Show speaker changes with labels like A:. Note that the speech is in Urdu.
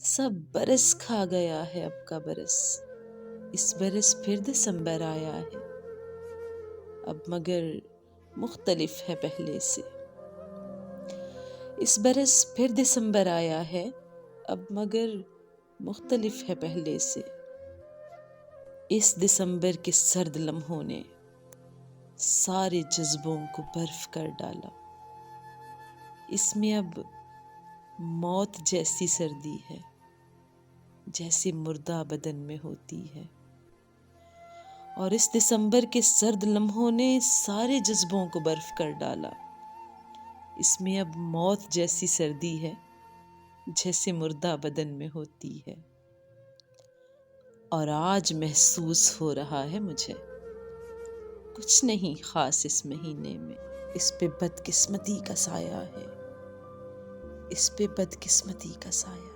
A: سب برس کھا گیا ہے اب کا برس، اس برس پھر دسمبر آیا ہے، اب مگر مختلف ہے پہلے سے۔ اس برس پھر دسمبر آیا ہے، اب مگر مختلف ہے پہلے سے۔ اس دسمبر کے سرد لمحوں نے سارے جذبوں کو برف کر ڈالا۔ اس میں اب موت جیسی سردی ہے، جیسی مردہ بدن میں ہوتی ہے۔ اور اس دسمبر کے سرد لمحوں نے سارے جذبوں کو برف کر ڈالا۔ اس میں اب موت جیسی سردی ہے، جیسے مردہ بدن میں ہوتی ہے۔ اور آج محسوس ہو رہا ہے مجھے کچھ نہیں خاص اس مہینے میں، اس پہ بدقسمتی کا سایہ ہے، اس پہ بدقسمتی کا سایہ۔